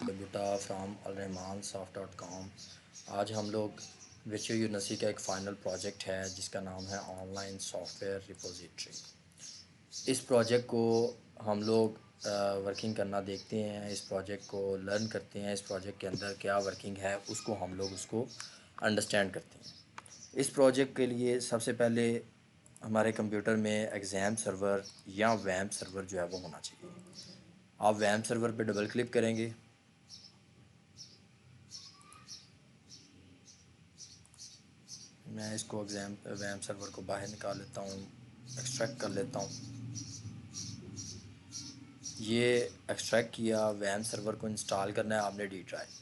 Computer from Alrahman soft dot com. आज हम लोग वर्चुअल यूनिवर्सिटी का एक फ़ाइनल प्रोजेक्ट है जिसका नाम है ऑनलाइन सॉफ्टवेयर रिपोजिटरी। इस प्रोजेक्ट को हम लोग वर्किंग करना देखते हैं, इस प्रोजेक्ट को लर्न करते हैं, इस प्रोजेक्ट के अंदर क्या वर्किंग है उसको अंडरस्टैंड करते हैं। इस प्रोजेक्ट के लिए सबसे पहले हमारे कंप्यूटर में एग्ज़ाम सर्वर या वैम्प सर्वर जो है वो होना चाहिए। आप वैम्प सर्वर पे डबल क्लिक करेंगे। मैं इसको एग्ज़ाम वैम्प सर्वर को बाहर निकाल लेता हूँ, एक्सट्रैक्ट कर लेता हूँ। ये एक्सट्रैक्ट किया, वैम्प सर्वर को इंस्टॉल करना है आपने डी ड्राइव में।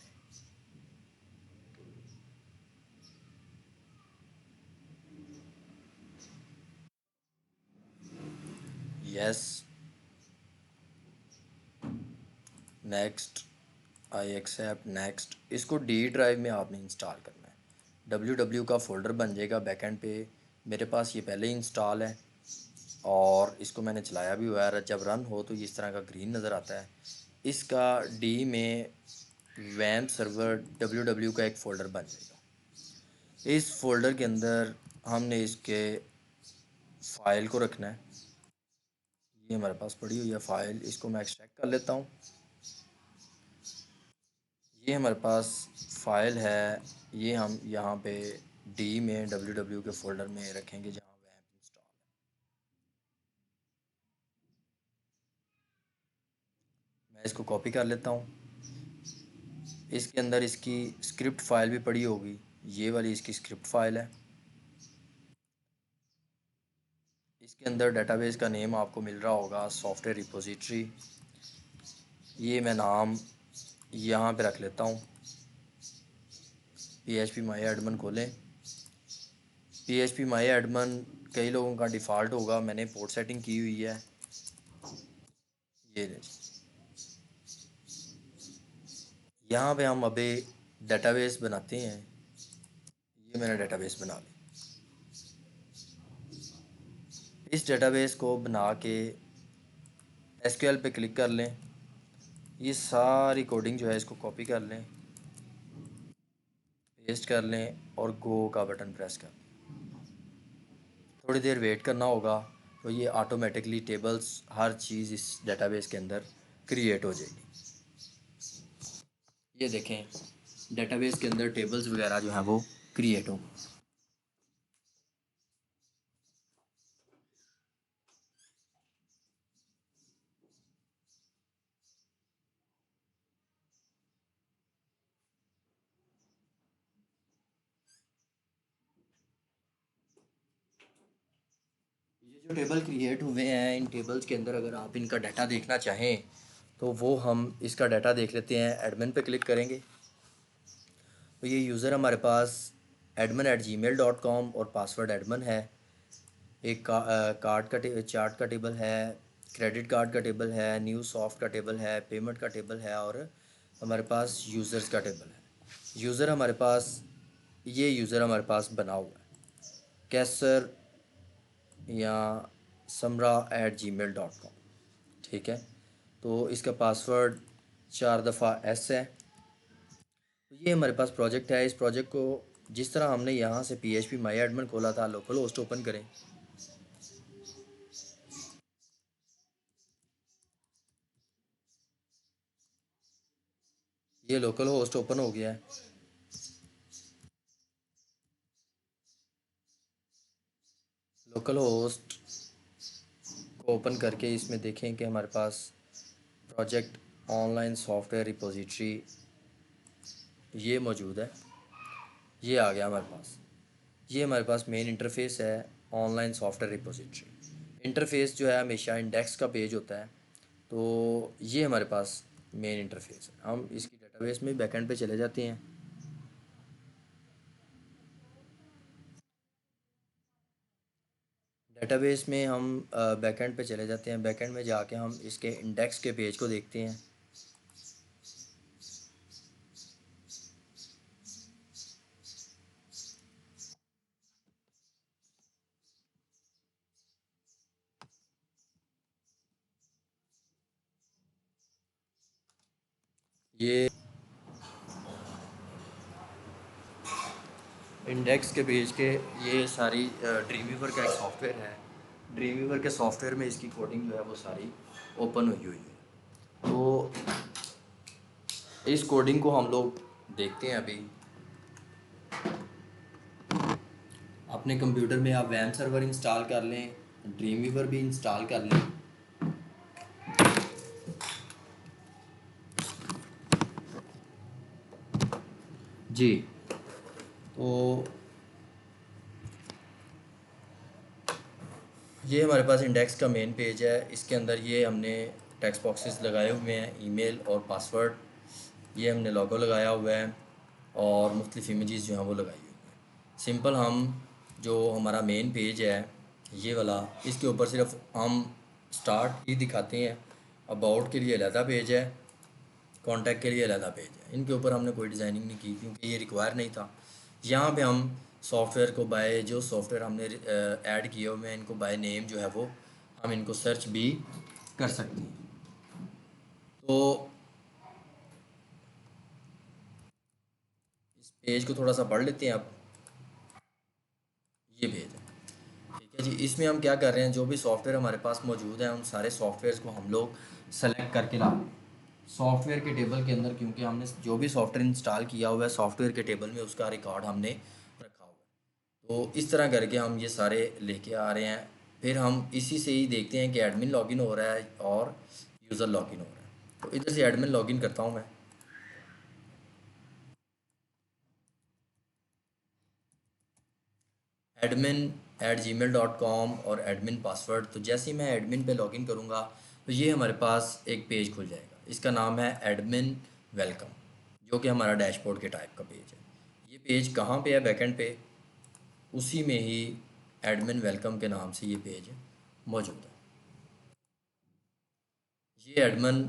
Yes, next, I accept, next. इसको डी ड्राइव में आपने इंस्टॉल करना है। डब्ल्यू का फ़ोल्डर बन जाएगा बैकएंड पे। मेरे पास ये पहले ही इंस्टॉल है और इसको मैंने चलाया भी हुआ है। जब रन हो तो इस तरह का ग्रीन नज़र आता है। इसका डी में वैम्प सर्वर डब्ल्यू का एक फ़ोल्डर बन जाएगा। इस फ़ोल्डर के अंदर हमने इसके फ़ाइल को रखना है। ये हमारे पास पड़ी हुई है फ़ाइल, इसको मैं एक्सट्रैक्ट कर लेता हूँ। ये हमारे पास फ़ाइल है, ये हम यहाँ पे डी में डब्ल्यू के फ़ोल्डर में रखेंगे जहाँ वैम्प इंस्टॉल है। मैं इसको कॉपी कर लेता हूँ। इसके अंदर इसकी स्क्रिप्ट फ़ाइल भी पड़ी होगी, ये वाली इसकी स्क्रिप्ट फ़ाइल है। इसके अंदर डेटाबेस का नेम आपको मिल रहा होगा सॉफ्टवेयर रिपोजिटरी। ये मैं नाम यहाँ पे रख लेता हूँ। PHP माई एडमन खोलें। PHP माई एडमन कई लोगों का डिफ़ॉल्ट होगा, मैंने पोर्ट सेटिंग की हुई है। ये यहाँ पे हम अभी डेटाबेस बनाते हैं। ये मैंने डेटाबेस बना ली। इस डेटाबेस को बना के SQL पे क्लिक कर लें। ये सारी कोडिंग जो है इसको कॉपी कर लें, पेस्ट कर लें और गो का बटन प्रेस कर लें। थोड़ी देर वेट करना होगा तो ये ऑटोमेटिकली टेबल्स हर चीज़ इस डेटाबेस के अंदर क्रिएट हो जाएगी। ये देखें, डेटाबेस के अंदर टेबल्स वगैरह जो हैं वो क्रिएट हो। ये जो टेबल क्रिएट हुए हैं, इन टेबल्स के अंदर अगर आप इनका डाटा देखना चाहें तो वो हम इसका डाटा देख लेते हैं। एडमिन पे क्लिक करेंगे तो ये यूज़र हमारे पास admin@gmail.com और पासवर्ड एडमिन है। एक कार्ड का चार्ट का टेबल है, क्रेडिट कार्ड का टेबल है, न्यू सॉफ्ट का टेबल है, पेमेंट का टेबल है और हमारे पास यूज़र्स का टेबल है। यूज़र हमारे पास, ये यूज़र हमारे पास बना हुआ है कैसर या samra@gmail.com। ठीक है, तो इसका पासवर्ड 4 दफ़ा S है। तो ये हमारे पास प्रोजेक्ट है। इस प्रोजेक्ट को जिस तरह हमने यहाँ से PHP माई एडमिन खोला था, लोकल होस्ट ओपन करें। ये लोकल होस्ट ओपन हो गया है। लोकल होस्ट को ओपन करके इसमें देखें कि हमारे पास प्रोजेक्ट ऑनलाइन सॉफ्टवेयर रिपोजिटरी ये मौजूद है। ये आ गया हमारे पास। ये हमारे पास मेन इंटरफेस है ऑनलाइन सॉफ्टवेयर रिपोजिटरी। इंटरफेस जो है हमेशा इंडेक्स का पेज होता है, तो ये हमारे पास मेन इंटरफेस है। हम इसकी डेटाबेस में बैकएंड पे चले जाते हैं। डेटाबेस में हम बैकएंड पे चले जाते हैं। बैकएंड में जाके हम इसके इंडेक्स के पेज को देखते हैं। ये इंडेक्स के पेज के ये सारी ड्रीमवीवर का एक सॉफ्टवेयर है। ड्रीमवीवर के सॉफ्टवेयर में इसकी कोडिंग जो है वो सारी ओपन हुई हुई है। तो इस कोडिंग को हम लोग देखते हैं अभी। अपने कंप्यूटर में आप वैम सर्वर इंस्टॉल कर लें, ड्रीमवीवर भी इंस्टॉल कर लें। जी, तो ये हमारे पास इंडेक्स का मेन पेज है। इसके अंदर ये हमने टेक्स्ट बॉक्सेस लगाए हुए हैं, ईमेल और पासवर्ड। ये हमने लोगो लगाया हुआ है और मुख्तलिफ इमेजेस जो हैं वो लगाई हुई हैं। सिंपल हम जो हमारा मेन पेज है ये वाला, इसके ऊपर सिर्फ हम स्टार्ट ही दिखाते हैं। अबाउट के लिए अलहदा पेज है, कॉन्टैक्ट के लिए अलहदा पेज है। इनके ऊपर हमने कोई डिज़ाइनिंग नहीं की क्योंकि ये रिक्वायर नहीं था। यहाँ पे हम सॉफ्टवेयर को बाय जो सॉफ्टवेयर हमने ऐड किए हुए हैं इनको बाय नेम जो है वो हम इनको सर्च भी कर सकते हैं। तो इस पेज को थोड़ा सा पढ़ लेते हैं आप। ये पेज है, ठीक है जी। इसमें हम क्या कर रहे हैं, जो भी सॉफ्टवेयर हमारे पास मौजूद है उन सारे सॉफ्टवेयर्स को हम लोग सेलेक्ट करके ला सॉफ्टवेयर के टेबल के अंदर, क्योंकि हमने जो भी सॉफ्टवेयर इंस्टॉल किया हुआ है सॉफ्टवेयर के टेबल में उसका रिकॉर्ड हमने रखा हुआ है। तो इस तरह करके हम ये सारे लेके आ रहे हैं। फिर हम इसी से ही देखते हैं कि एडमिन लॉगिन हो रहा है और यूज़र लॉगिन हो रहा है। तो इधर से एडमिन लॉगिन करता हूँ मैं। admin@gmail.com और एडमिन पासवर्ड। तो जैसे ही मैं एडमिन पे लॉगिन करूँगा तो ये हमारे पास एक पेज खुल जाएगा। इसका नाम है एडमिन वेलकम, जो कि हमारा डैशबोर्ड के टाइप का पेज है। ये पेज कहाँ पे है, बैकएंड पे, उसी में ही एडमिन वेलकम के नाम से ये पेज मौजूद है। ये एडमिन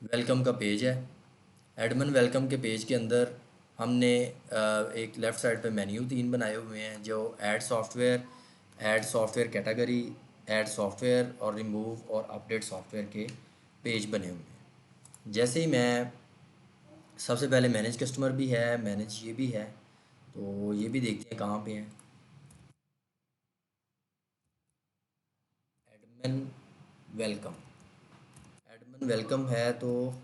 वेलकम का पेज है। एडमिन वेलकम के पेज के अंदर हमने एक लेफ़्ट साइड पे मेन्यू 3 बनाए हुए हैं, जो add software category, add software और रिमूव और अपडेट सॉफ्टवेयर के पेज बने हुए हैं। जैसे ही मैं सबसे पहले मैनेज कस्टमर भी है, मैनेज ये भी है, तो ये भी देखते हैं कहाँ पे है। एडमिन वेलकम, एडमिन वेलकम है तो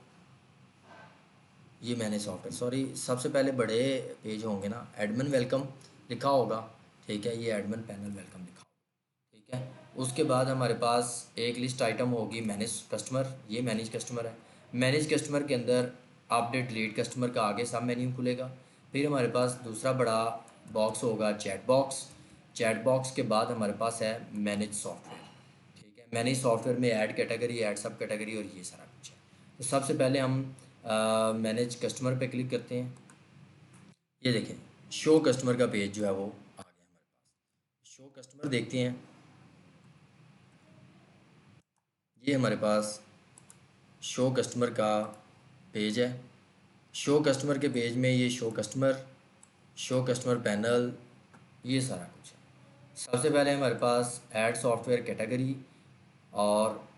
ये मैंने सॉफ्टवेयर, सॉरी, सबसे पहले बड़े पेज होंगे ना, एडमिन वेलकम लिखा होगा, ठीक है। ये एडमिन पैनल वेलकम लिखा होगा, ठीक है। उसके बाद हमारे पास एक लिस्ट आइटम होगी मैनेज कस्टमर। ये मैनेज कस्टमर है। मैनेज कस्टमर के अंदर अपडेट डिलीट कस्टमर का आगे सब मेन्यू खुलेगा। फिर हमारे पास दूसरा बड़ा बॉक्स होगा चैट बॉक्स। चैट बॉक्स के बाद हमारे पास है मैनेज सॉफ्टवेयर, ठीक है। मैनेज सॉफ्टवेयर में ऐड कैटेगरी, ऐड सब कैटेगरी और ये सारा कुछ है। तो सबसे पहले हम मैनेज कस्टमर पे क्लिक करते हैं। ये देखें, शो कस्टमर का पेज जो है वो आ गया हमारे पास। शो कस्टमर देखते हैं। ये हमारे पास शो कस्टमर का पेज है। शो कस्टमर के पेज में ये शो कस्टमर पैनल, ये सारा कुछ है। सबसे पहले हमारे पास ऐड सॉफ्टवेयर कैटेगरी, और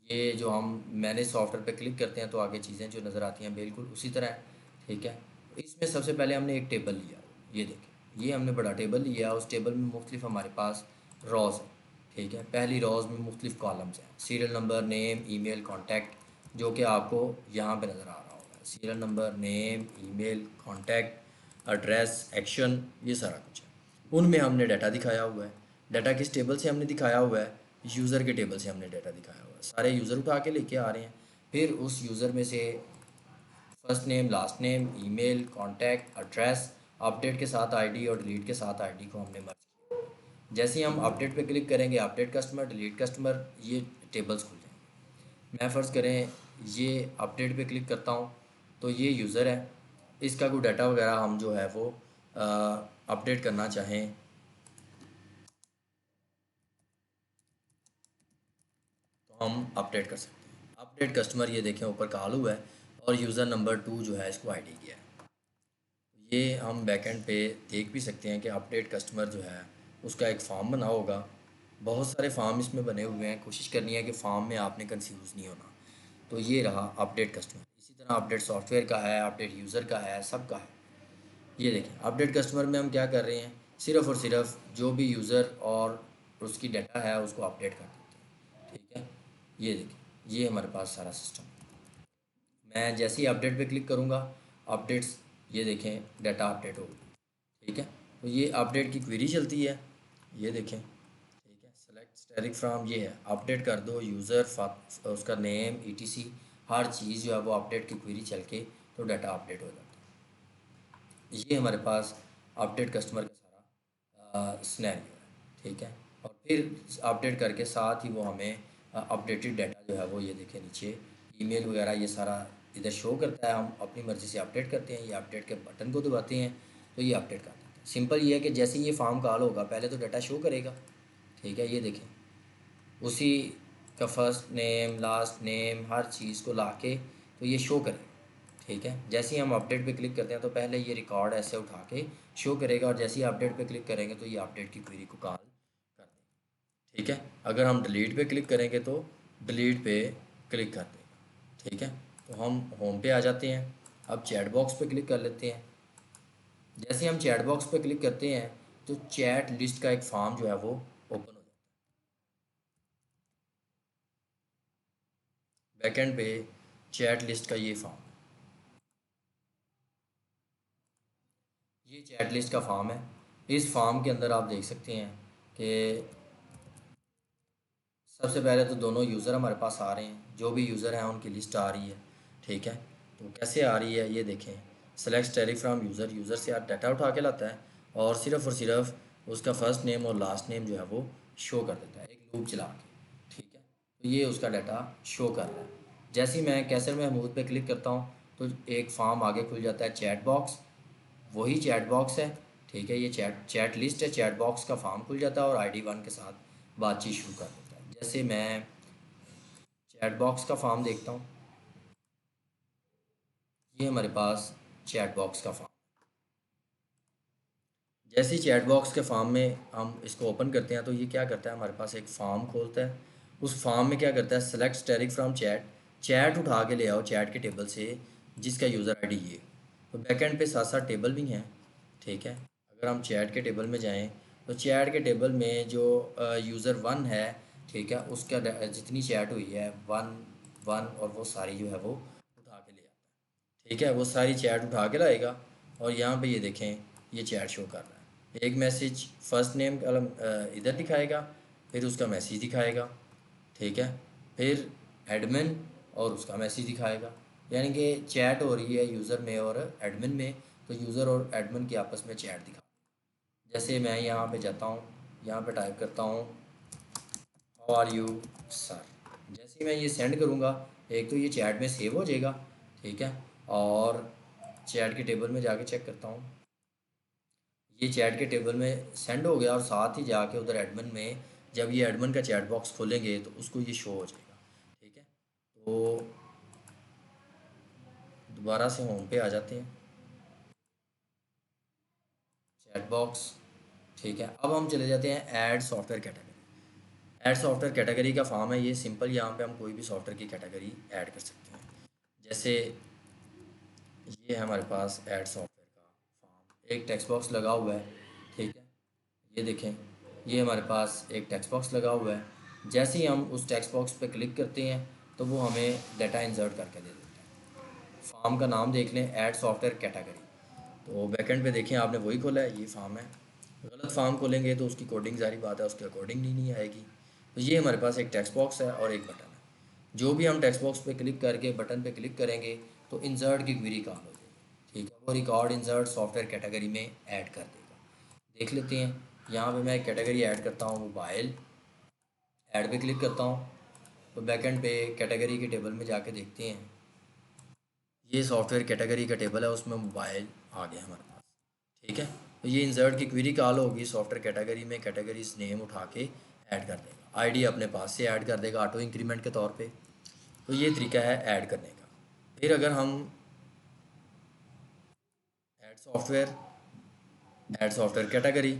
ये जो हम मैनेज सॉफ्टवेयर पे क्लिक करते हैं तो आगे चीज़ें जो नज़र आती हैं बिल्कुल उसी तरह है, ठीक है। इसमें सबसे पहले हमने एक टेबल लिया, ये देखें, ये हमने बड़ा टेबल लिया। उस टेबल में मुख्तलिफ हमारे पास रॉज है, ठीक है। पहली रॉज में मुख्तलिफ कॉलम्स हैं, serial number, name, email, contact, जो कि आपको यहाँ पे नज़र आ रहा होगा। Serial number, name, email, contact, address, action, ये सारा कुछ है। उनमें हमने डाटा दिखाया हुआ है। डाटा किस टेबल से हमने दिखाया हुआ है, यूज़र के टेबल से हमने डाटा दिखाया हुआ है। सारे यूज़र उठा के लेके आ रहे हैं। फिर उस यूज़र में से first name, last name, email, contact, address, update के साथ आईडी और डिलीट के साथ आईडी को हमने मर्ज किया। जैसे ही हम अपडेट पे क्लिक करेंगे, अपडेट कस्टमर, डिलीट कस्टमर, ये टेबल्स खुल जाएंगे। मैं फ़र्ज़ करें ये अपडेट पे क्लिक करता हूँ तो ये यूज़र है, इसका कोई डाटा वगैरह हम जो है वो अपडेट करना चाहें तो हम अपडेट कर सकते हैं। अपडेट कस्टमर, ये देखें ऊपर कॉल हुआ है और यूज़र नंबर 2 जो है इसको आईडी किया है। ये हम बैकएंड पे देख भी सकते हैं कि अपडेट कस्टमर जो है उसका एक फ़ॉर्म बना होगा। बहुत सारे फ़ॉर्म इसमें बने हुए हैं, कोशिश करनी है कि फ़ॉर्म में आपने कंफ्यूज नहीं होना। तो ये रहा अपडेट कस्टमर। इसी तरह अपना अपडेट सॉफ्टवेयर का है, अपडेट यूज़र का है, सबका है। ये देखें अपडेट कस्टमर में हम क्या कर रहे हैं, सिर्फ़ और सिर्फ जो भी यूज़र और उसकी डाटा है उसको अपडेट कर देते हैं। ठीक है, ये देखें ये हमारे पास सारा सिस्टम। मैं जैसे ही अपडेट पे क्लिक करूँगा, अपडेट्स ये देखें डाटा अपडेट हो गई। ठीक है, तो ये अपडेट की क्वेरी चलती है, ये देखें। ठीक है, सेलेक्ट स्टैटिक फ्रॉम ये है, अपडेट कर दो यूज़र उसका नेम ईटीसी हर चीज़ जो है वो अपडेट की क्वेरी चल के तो डाटा अपडेट हो जाता है। ये हमारे पास अपडेट कस्टमर का सारा स्नैरियो है। ठीक है, और फिर अपडेट करके साथ ही वो हमें अपडेटेड डाटा जो है वो ये देखें नीचे ईमेल वगैरह ये सारा इधर शो करता है। हम अपनी मर्ज़ी से अपडेट करते हैं, ये अपडेट के बटन को दबाते हैं तो ये अपडेट कर देता है। सिंपल ये है कि जैसे ही ये फॉर्म कॉल होगा पहले तो डाटा शो करेगा। ठीक है, ये देखें उसी का फर्स्ट नेम लास्ट नेम हर चीज़ को ला के तो ये शो करेगा। ठीक है, जैसे ही हम अपडेट पे क्लिक करते हैं तो पहले ये रिकॉर्ड ऐसे उठा के शो करेगा और जैसे ही अपडेट पे क्लिक करेंगे तो ये अपडेट की क्वेरी को कॉल कर देगा। ठीक है, अगर हम डिलीट पे क्लिक करेंगे तो डिलीट पे क्लिक कर देगा। ठीक है, तो हम होम पे आ जाते हैं। अब चैट बॉक्स पे क्लिक कर लेते हैं। जैसे ही हम चैट बॉक्स पे क्लिक करते हैं तो चैट लिस्ट का एक फॉर्म जो है वो ओपन हो जाता है। बैकएंड पे चैट लिस्ट का ये फॉर्म है, ये चैट लिस्ट का फॉर्म है। इस फॉर्म के अंदर आप देख सकते हैं कि सबसे पहले तो दोनों यूज़र हमारे पास आ रहे हैं, जो भी यूज़र हैं उनकी लिस्ट आ रही है। ठीक है, तो कैसे आ रही है ये देखें, select static from user, user से आप डाटा उठा के लाता है और सिर्फ उसका फर्स्ट नेम और लास्ट नेम जो है वो शो कर देता है एक लूप चला के। ठीक है, तो ये उसका डाटा शो कर रहा है। जैसे ही मैं कैसर महमूद पे क्लिक करता हूँ तो एक फॉर्म आगे खुल जाता है चैट बॉक्स, वही चैट बॉक्स है। ठीक है, ये चैट चैट लिस्ट है, चैट बॉक्स का फॉर्म खुल जाता है और आईडी 1 के साथ बातचीत शुरू कर देता है। जैसे मैं चैट बॉक्स का फॉर्म देखता हूँ, ये हमारे पास चैट बॉक्स का फॉर्म। जैसे ही चैट बॉक्स के फॉर्म में हम इसको ओपन करते हैं तो ये क्या करता है, हमारे पास एक फॉर्म खोलता है। उस फॉर्म में क्या करता है, select static from chat, chat उठा के ले आओ चैट के टेबल से जिसका यूज़र आईडी ये। तो बैकएंड पे साथ साथ टेबल भी हैं। ठीक है, अगर हम चैट के टेबल में जाएं तो चैट के टेबल में जो यूज़र 1 है, ठीक है, उसका जितनी चैट हुई है 1 1 और वो सारी जो है वो उठा के ले आता है। ठीक है, वो सारी चैट उठा के लाएगा और यहाँ पे ये देखें ये चैट शो कर रहा है। एक मैसेज फर्स्ट नेम कॉलम इधर दिखाएगा, फिर उसका मैसेज दिखाएगा। ठीक है, फिर एडमिन और उसका मैसेज दिखाएगा, यानी कि चैट हो रही है यूज़र में और एडमिन में, तो यूज़र और एडमिन की आपस में चैट दिखा। जैसे मैं यहाँ पे जाता हूँ, यहाँ पे टाइप करता हूँ हाउ आर यू सर। जैसे ही मैं ये सेंड करूँगा एक तो ये चैट में सेव हो जाएगा। ठीक है, और चैट के टेबल में जाके चेक करता हूँ, ये चैट के टेबल में सेंड हो गया और साथ ही जाके उधर एडमिन में जब ये एडमिन का चैट बॉक्स खोलेंगे तो उसको ये शो हो जाएगा। ठीक है, तो दोबारा से होम पे आ जाते हैं, चैट बॉक्स। ठीक है, अब हम चले जाते हैं add software category. Add software category का फॉर्म है ये सिंपल, यहाँ पे हम कोई भी सॉफ्टवेयर की कैटेगरी ऐड कर सकते हैं। जैसे ये है हमारे पास ऐड सॉफ्टवेयर का फॉर्म, एक टेक्स्ट बॉक्स लगा हुआ है। ठीक है, ये देखें ये हमारे पास एक टेक्स्ट बॉक्स लगा हुआ है। जैसे ही हम उस टेक्स्ट बॉक्स पे क्लिक करते हैं तो वो हमें डाटा इंसर्ट करके दे देता है। फॉर्म का नाम देख लें, ऐड सॉफ्टवेयर कैटेगरी। तो बैकएंड पे देखें आपने वही खोला है, ये फॉर्म है। गलत फॉर्म खोलेंगे तो उसकी कोडिंग जारी बात है उसके अकॉर्डिंग नहीं आएगी। तो ये हमारे पास एक टेक्स्ट बॉक्स है और एक बटन है। जो भी हम टेक्स्ट बॉक्स पे क्लिक करके बटन पे क्लिक करेंगे तो इंसर्ट की क्वेरी कॉल हो जाएगी। ठीक है, वो रिकॉर्ड इंसर्ट सॉफ्टवेयर कैटेगरी में ऐड कर देगा। देख लेते हैं, यहाँ पे मैं एक कैटेगरी ऐड करता हूँ मोबाइल, ऐड पे क्लिक करता हूँ तो बैकएंड पे कैटेगरी के टेबल में जाके देखते हैं, ये सॉफ्टवेयर कैटेगरी का टेबल है उसमें मोबाइल आ गया हमारे पास। ठीक है, तो ये इंसर्ट की क्वेरी कॉल होगी सॉफ्टवेयर कैटेगरी में, कैटेगरीज नेम उठा के ऐड कर देगा, आईडी अपने पास से ऐड कर देगा ऑटो इंक्रीमेंट के तौर पे। तो ये तरीका है ऐड करने का। फिर अगर हम ऐड सॉफ्टवेयर कैटेगरी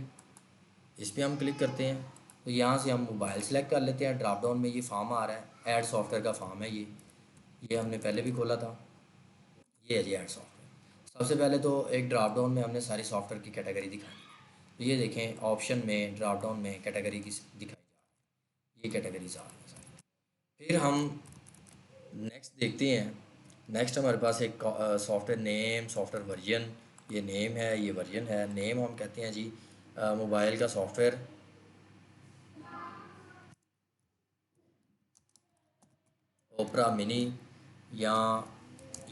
इस पर हम क्लिक करते हैं तो यहाँ से हम मोबाइल सेलेक्ट कर लेते हैं। ड्रॉप डाउन में ये फॉर्म आ रहा है, ऐड सॉफ्टवेयर का फॉर्म है ये हमने पहले भी खोला था। ये है जी ऐड सॉफ्टवेयर। सबसे पहले तो एक ड्रॉप डाउन में हमने सारी सॉफ्टवेयर की कैटेगरी दिखाई। तो ये देखें ऑप्शन में ड्रॉप डाउन में कैटेगरी की दिखाई जा रही है, ये कैटेगरीज आ रही है सारी। फिर हम नेक्स्ट देखते हैं। नेक्स्ट हमारे पास एक सॉफ्टवेयर नेम, सॉफ्टवेयर वर्जन। ये नेम है, ये वर्जन है। नेम हम कहते हैं जी मोबाइल का सॉफ्टवेयर, ओपरा मिनी या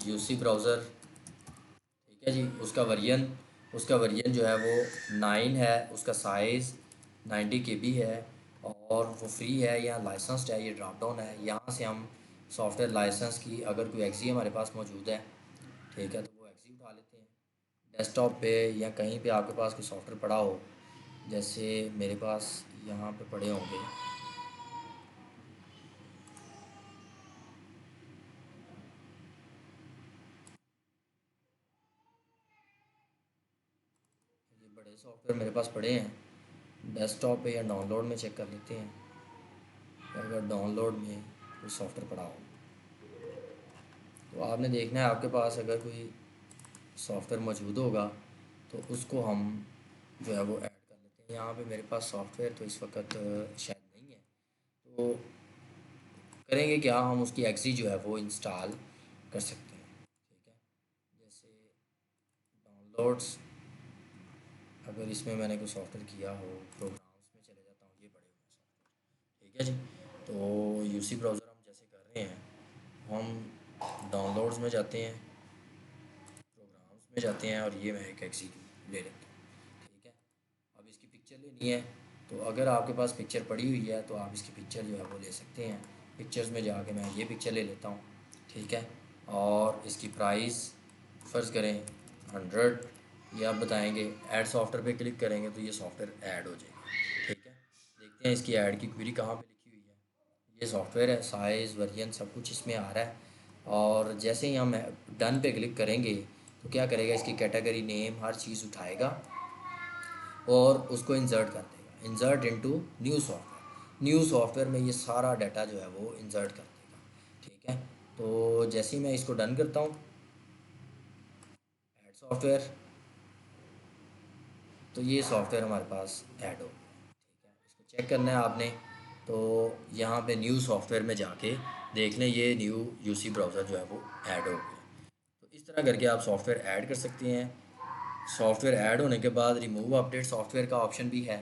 यूसी ब्राउज़र। ठीक है जी। उसका वर्जन जो है वो 9 है। उसका साइज़ 90 KB है और वो फ्री है या लाइसेंस्ड है। ये ड्रॉप डाउन है, यहाँ से हम सॉफ्टवेयर लाइसेंस की अगर कोई एक्सी हमारे पास मौजूद है, ठीक है, तो वो एक्सी उठा लेते हैं। डेस्कटॉप पे या कहीं पे आपके पास कोई सॉफ्टवेयर पड़ा हो, जैसे मेरे पास यहाँ पे पड़े होंगे। ये बड़े सॉफ्टवेयर मेरे पास पड़े हैं डेस्कटॉप पे, या डाउनलोड में चेक कर लेते हैं। अगर डाउनलोड में कोई सॉफ्टवेयर पड़ा हो तो आपने देखना है आपके पास अगर कोई सॉफ्टवेयर मौजूद होगा तो उसको हम जो है वो ऐड कर लेते हैं। यहाँ पे मेरे पास सॉफ्टवेयर तो इस वक्त शायद नहीं है, तो करेंगे क्या, हम उसकी एक्सी जो है वो इंस्टॉल कर सकते हैं। ठीक है, जैसे डाउनलोड्स, अगर इसमें मैंने कोई सॉफ्टवेयर किया हो, प्रोग्राम्स में चले जाता हूँ, ये बड़े हुए हैं सॉफ्टवेयर। ठीक है जी। तो यूसी ब्राउज़र हम जैसे कर रहे हैं, हम डाउनलोड्स में जाते हैं, प्रोग्राम्स में जाते हैं और ये मैं एक एक्सी ले लेता हूँ। ठीक है, अब इसकी पिक्चर लेनी है, तो अगर आपके पास पिक्चर पड़ी हुई है तो आप इसकी पिक्चर जो है वो ले सकते हैं। पिक्चर्स में जाके मैं ये पिक्चर ले लेता हूँ। ठीक है, और इसकी प्राइस फ़र्ज़ करें 100, ये आप बताएंगे। ऐड सॉफ्टवेयर पे क्लिक करेंगे तो ये सॉफ्टवेयर ऐड हो जाएगा। ठीक है, देखते हैं इसकी ऐड की क्वेरी कहाँ पे लिखी हुई है। ये सॉफ्टवेयर है, साइज़ वर्जन सब कुछ इसमें आ रहा है। और जैसे ही हम डन पे क्लिक करेंगे तो क्या करेगा, इसकी कैटेगरी नेम हर चीज़ उठाएगा और उसको इंसर्ट कर देगा। Insert into new software, new software में ये सारा डाटा जो है वो इंसर्ट कर देगा। ठीक है, तो जैसे ही मैं इसको डन करता हूँ, ऐड सॉफ्टवेयर, तो ये सॉफ्टवेयर हमारे पास ऐड हो गया। ठीक है, इसको चेक करना है आपने, तो यहाँ पे न्यू सॉफ्टवेयर में जाके देख लें, ये न्यू यूसी ब्राउज़र जो है वो ऐड हो गया। तो इस तरह करके आप सॉफ्टवेयर ऐड कर सकते हैं। सॉफ्टवेयर ऐड होने के बाद रिमूव अपडेट सॉफ्टवेयर का ऑप्शन भी है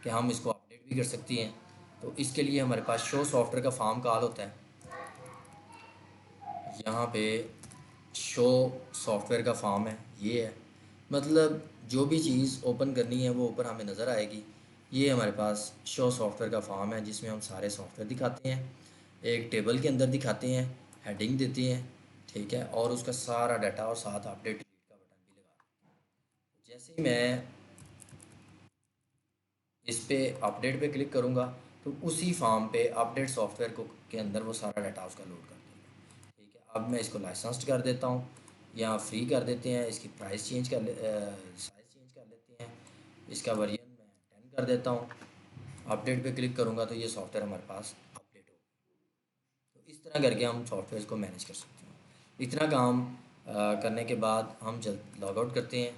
कि हम इसको अपडेट भी कर सकते हैं। तो इसके लिए हमारे पास शो सॉफ्टवेयर का फॉर्म कॉल होता है। यहाँ पे शो सॉफ्टवेयर का फॉर्म है, ये है, मतलब जो भी चीज़ ओपन करनी है वो ऊपर हमें नज़र आएगी। ये हमारे पास शो सॉफ्टवेयर का फॉर्म है जिसमें हम सारे सॉफ्टवेयर दिखाते हैं, एक टेबल के अंदर दिखाते हैं, हेडिंग देते हैं। ठीक है, और उसका सारा डाटा और साथ अपडेट डिलीट का बटन भी लगा देते हैं। जैसे ही मैं इस पे अपडेट पे क्लिक करूँगा तो उसी फॉर्म पे अपडेट सॉफ्टवेयर को के अंदर वो सारा डाटा उसका लोड कर देगा। ठीक है, अब मैं इसको लाइसेंस्ड कर देता हूँ या फ्री कर देते हैं। इसकी प्राइस चेंज कर ले, साइज़ चेंज कर लेते हैं। इसका वेरिएंट मैं 10 कर देता हूँ। अपडेट पे क्लिक करूँगा तो ये सॉफ्टवेयर हमारे पास अपडेट हो। तो इस तरह करके हम सॉफ्टवेयर को मैनेज कर सकते हैं। इतना काम करने के बाद हम जब लॉग आउट करते हैं,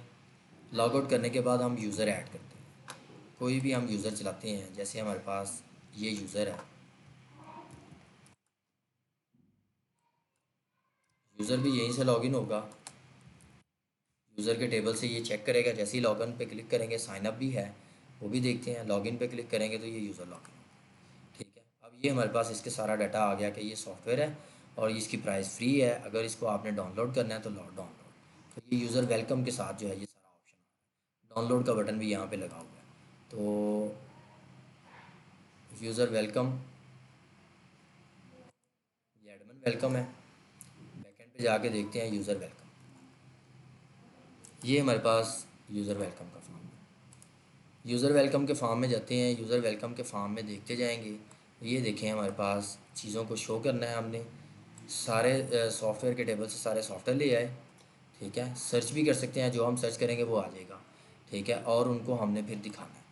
लॉग आउट करने के बाद हम यूज़र ऐड करते हैं। कोई भी हम यूज़र चलाते हैं, जैसे हमारे पास ये यूज़र है, यूज़र भी यहीं से लॉगिन होगा। यूज़र के टेबल से ये चेक करेगा, जैसे ही लॉगिन पे क्लिक करेंगे, साइन अप भी है वो भी देखते हैं। लॉगिन पे क्लिक करेंगे तो ये यूज़र लॉगिन होगा। ठीक है, अब ये हमारे पास इसके सारा डाटा आ गया कि ये सॉफ्टवेयर है और इसकी प्राइस फ्री है। अगर इसको आपने डाउनलोड करना है तो डाउनलोड, तो ये यूज़र वेलकम के साथ जो है ये सारा ऑप्शन आ रहा है। डाउनलोड का बटन भी यहाँ पे लगा हुआ है। तो यूज़र वेलकम, ये एडमिन वेलकम है। बैकेंड पे जाके देखते हैं यूज़र वेलकम, ये हमारे पास यूज़र वेलकम का फॉर्म है। यूज़र वेलकम के फॉर्म में जाते हैं, यूज़र वेलकम के फॉर्म में देखते जाएंगे। ये देखें हमारे पास चीज़ों को शो करना है। हमने सारे सॉफ्टवेयर के टेबल से सारे सॉफ्टवेयर ले आए। ठीक है, सर्च भी कर सकते हैं, जो हम सर्च करेंगे वो आ जाएगा। ठीक है, और उनको हमने फिर दिखाना है।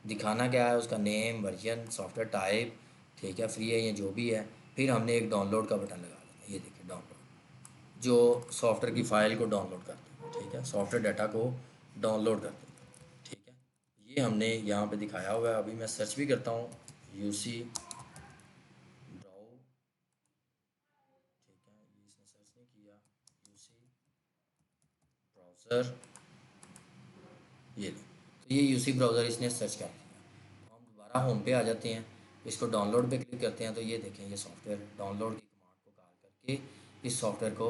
दिखाना क्या है, उसका नेम, वर्जन, सॉफ्टवेयर टाइप, ठीक है, फ्री है या जो भी है। फिर हमने एक डाउनलोड का बटन लगा देना, ये देखिए डाउनलोड। जो सॉफ्टवेयर की फ़ाइल को डाउनलोड कर देगा, ठीक है, सॉफ्टवेयर डाटा को डाउनलोड कर देगा, ठीक है। ये हमने यहाँ पे दिखाया हुआ है। अभी मैं सर्च भी करता हूँ यूसी ब्राउ, ठीक है, ये इसने सर्च नहीं किया, यूसी ब्राउज़र, ये तो ये यूसी ब्राउज़र इसने सर्च कर लिया। तो हम दोबारा होम पे आ जाते हैं, इसको डाउनलोड पे क्लिक करते हैं, तो ये देखें ये सॉफ्टवेयर डाउनलोड की कमांड को कॉल करके इस सॉफ्टवेयर को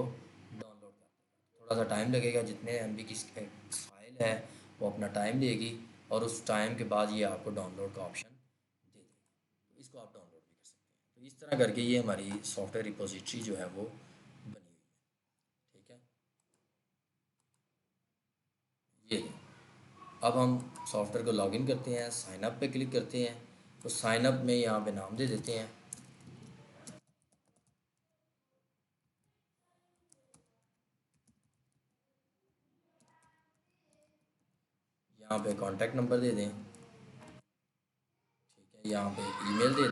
डाउनलोड कर देगा। थोड़ा सा टाइम लगेगा, जितने एमबी की फाइल है वो अपना टाइम लेगी और उस टाइम के बाद ये आपको डाउनलोड का ऑप्शन दे देगी। तो इसको आप डाउनलोड भी कर सकते हैं। तो इस तरह करके ये हमारी सॉफ्टवेयर रिपोजिटरी जो है वो बनी हुई है, ठीक है। ये अब हम सॉफ्टवेयर को लॉगिन करते हैं, साइन अप पे क्लिक करते हैं। तो साइन अप में यहाँ पे नाम दे देते हैं, यहाँ पे कॉन्टैक्ट नंबर दे दें, ठीक है, यहाँ पे ईमेल दे दें,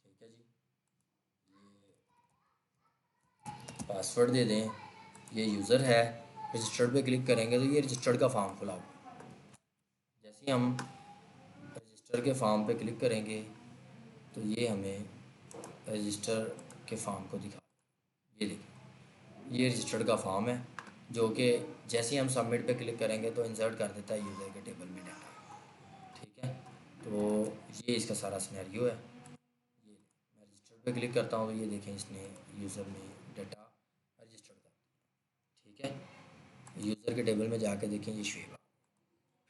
ठीक है जी, पासवर्ड दे दें, ये यूज़र है। रजिस्टर्ड पे क्लिक करेंगे तो ये रजिस्टर्ड का फॉर्म खुला होगा। जैसे ही हम रजिस्टर के फॉर्म पे क्लिक करेंगे तो ये हमें रजिस्टर के फॉर्म को दिखा, ये देखिए ये रजिस्टर्ड का फॉर्म है, जो कि जैसे ही हम सबमिट पे क्लिक करेंगे तो इंसर्ट कर देता है यूज़र के टेबल में डाटा, ठीक है। तो ये इसका सारा सिनेरियो है। ये मैं रजिस्टर पे क्लिक करता हूँ तो ये देखें इसने यूज़र में डाटा रजिस्टर कर दिया, ठीक है। यूज़र के टेबल में जाके देखें ये शेप।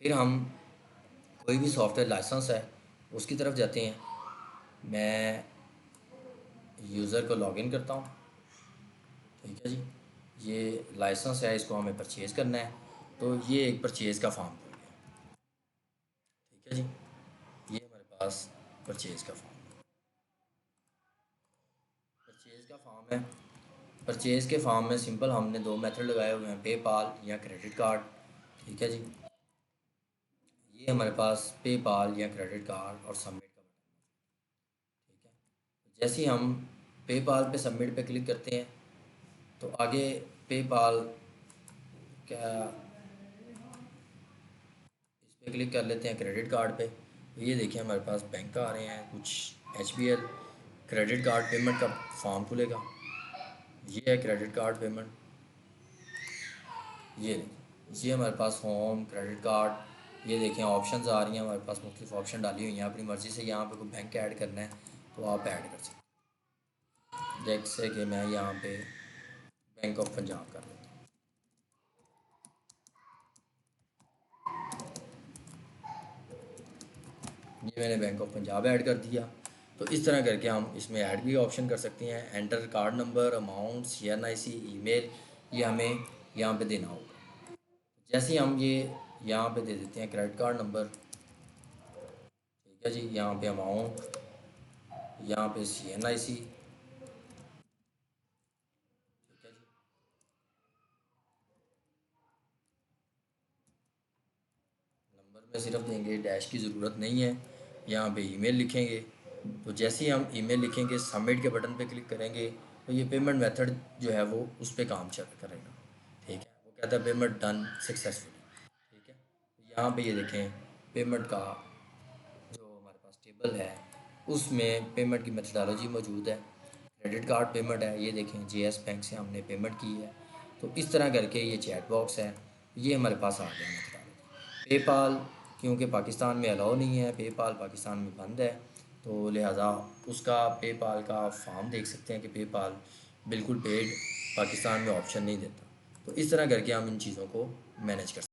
फिर हम कोई भी सॉफ्टवेयर लाइसेंस है उसकी तरफ जाते हैं। मैं यूज़र को लॉगिन करता हूँ, ठीक है जी। ये लाइसेंस है, इसको हमें परचेज़ करना है, तो ये एक परचेज़ का फॉर्म खुल गया, ठीक है जी। ये हमारे पास परचेज़ का फॉर्म, परचेज़ का फॉर्म है। परचेज़ के फॉर्म में सिंपल हमने दो मेथड लगाए हुए हैं, पेपाल या क्रेडिट कार्ड, ठीक है जी। ये हमारे पास पेपाल या क्रेडिट कार्ड और सबमिट का बटन, ठीक है। तो जैसे ही हम पेपाल पे सबमिट पे क्लिक करते हैं तो आगे पेपाल क्या, इस पे क्लिक कर लेते हैं क्रेडिट कार्ड पे। तो ये देखिए हमारे पास बैंक आ रहे हैं कुछ, HBL क्रेडिट कार्ड पेमेंट का फॉर्म खुलेगा। ये है क्रेडिट कार्ड पेमेंट, ये हमारे पास होम क्रेडिट कार्ड, ये देखें ऑप्शंस आ रही हैं हमारे पास, मुख्तलिफ ऑप्शन डाली हुई हैं। अपनी मर्ज़ी से यहाँ पे कोई बैंक ऐड करना है तो आप ऐड कर सकते हैं। जैसे कि मैं यहाँ पे बैंक ऑफ पंजाब कर लेता हूँ, ये मैंने बैंक ऑफ पंजाब ऐड कर दिया। तो इस तरह करके हम इसमें ऐड भी ऑप्शन कर सकते हैं। Enter card number, amount, CNIC, email, ये हमें यहाँ पे देना होगा। जैसे ही हम ये यहाँ पे दे देते हैं क्रेडिट कार्ड नंबर, ठीक है जी, यहाँ पे अमाउंट, यहाँ पे CNIC, ठीक है जी। नंबर में सिर्फ देंगे, डैश की ज़रूरत नहीं है। यहाँ पे ईमेल लिखेंगे, तो जैसे ही हम ईमेल लिखेंगे सबमिट के बटन पे क्लिक करेंगे तो ये पेमेंट मेथड जो है वो उस पर काम चल करेगा, ठीक है। वो कहता है पेमेंट डन सक्सेसफुली, ठीक है। तो यहाँ पे ये देखें पेमेंट का जो हमारे पास टेबल है उसमें पेमेंट की मेथडोलॉजी मौजूद है। क्रेडिट कार्ड पेमेंट है, ये देखें JS बैंक से हमने पेमेंट की है। तो इस तरह करके ये चैट बॉक्स है, ये हमारे पास आ गया मेथडोलॉजी। पेपाल क्योंकि पाकिस्तान में अलाउ नहीं है, पेपाल पाकिस्तान में बंद है, तो लिहाजा उसका पेपाल का फॉर्म देख सकते हैं कि पेपाल बिल्कुल पेड पाकिस्तान में ऑप्शन नहीं देता। तो इस तरह करके हम इन चीज़ों को मैनेज कर सकते हैं।